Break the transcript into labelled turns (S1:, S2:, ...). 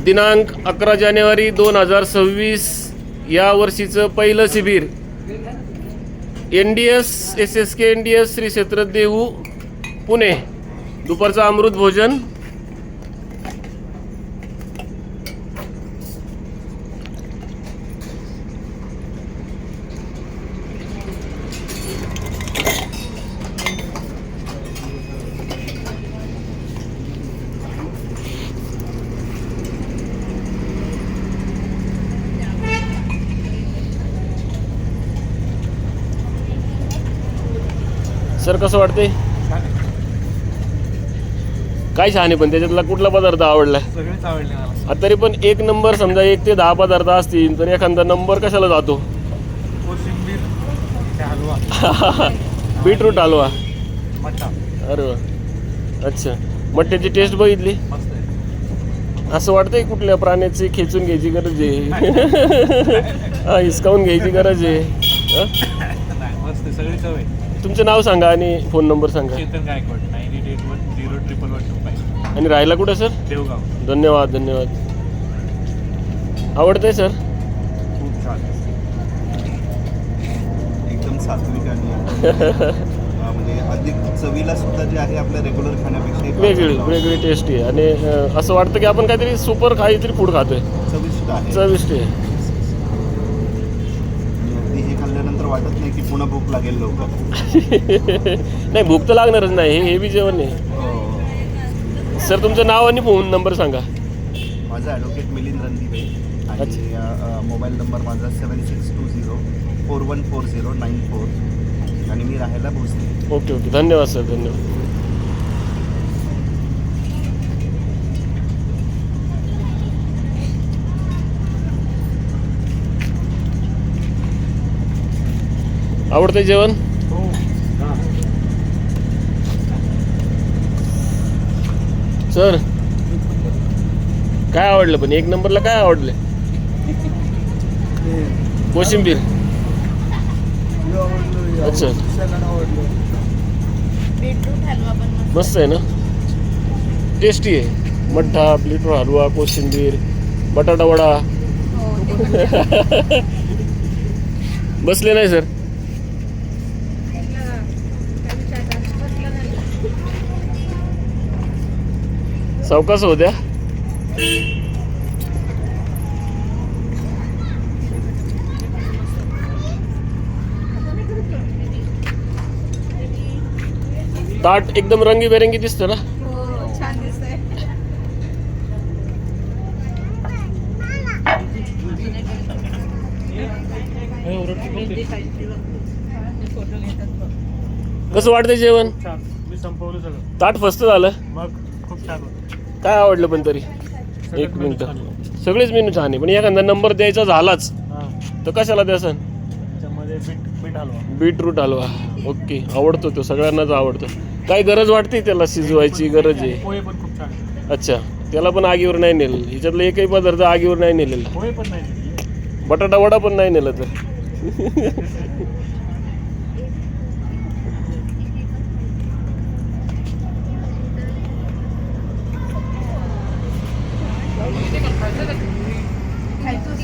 S1: दिनांक 11 जानेवारी 2026 या वर्षीचं पहिलं शिबिर NDS SSK NDS श्री क्षेत्र देहू पुणे. दुपारचं अमृत भोजन. सर कसं वाटते? काय छान आहे, पण त्याच्यातला कुठला पदार्थ आवडला?
S2: सगळेच आवडले मला.
S1: तरी पण एक नंबर समजा 1 ते 10 पदार्थ असतील तर एखादा नंबर कशाला जातो?
S2: कोशिंबीर हलवा.
S1: बीटरूट हलवा.
S2: मठा.
S1: अरे वा. अच्छा, मठ्ठ्याची टेस्ट बघितली?
S2: मस्त आहे.
S1: असं वाटतंय कुठल्या प्राण्याची खेचून घ्यायची गरज आहे? हिसकावून घ्यायची गरज आहे?
S2: नाही, मस्त आहे. सगळी चव आहे.
S1: तुमचं नाव सांगा आणि फोन नंबर सांगा.
S2: चेतन गायकवाड 9881011115.
S1: आणि राहायला कुठं सर?
S2: देवगाव.
S1: धन्यवाद धन्यवाद. आवडतंय सर?
S2: खूप छान. एकदम सात्विक आणि म्हणजे अधिक चवीला सुद्धा जे आहे आपल्या रेग्युलर खाण्यापेक्षा
S1: वेगळी टेस्टी आहे. आणि असं वाटतं की आपण काहीतरी सुपर काहीतरी फूड खातोय.
S2: चविष्ट आहे.
S1: चविष्ट आहे.
S2: हे खाल्ल्यानंतर वाटत नाही की पुन्हा भूक लागेल लवकर.
S1: नाही, भूक तर लागणारच नाही. हे बी जेवण आहे. सर तुमचं नाव आणि फोन नंबर सांगा.
S2: माझं ॲडव्होकेट मिलिंद रणदिवे आणि मोबाईल नंबर माझा 7620414094 आणि मी राहायला भोसले.
S1: ओके ओके, धन्यवाद सर, धन्यवाद. आवडतंय जेवण? सर काय आवडलं? पण एक नंबरला काय आवडलं? कोशिंबीर. अच्छा, मस्त आहे ना, टेस्टी आहे. मठ्ठा, बीटरूट हलवा, कोशिंबीर, बटाटा वडा. बसले नाही सर? सावकाश होत्या. ताट एकदम रंगीबेरंगी दिसतं ना.
S3: छान दिसतंय.
S1: कसं वाटतंय जेवण?
S2: मी संपवलं सगळं.
S1: ताट फस्त झालं.
S2: मग खूप छान होतं.
S1: काय आवडलं पण तरी? एक मिनिट. सगळेच मेनू छान आहे, पण एखादा नंबर द्यायचा झालाच तर कशाला द्यासन?
S2: त्याच्यामध्ये बीट हलवा.
S1: बीटरूट हलवा. ओके, आवडतो तो, सगळ्यांनाच आवडतो. काय गरज वाटते त्याला? शिजवायची गरज आहे.
S2: पोहे पण खूप छान आहे.
S1: अच्छा, त्याला पण आगीवर नाही नेलं. ह्याच्यातलं एकही पदार्थ आगीवर नाही नेलेला.
S2: पोहे पण नाही.
S1: बटाटा वडा पण नाही नेला तर.
S3: खायचं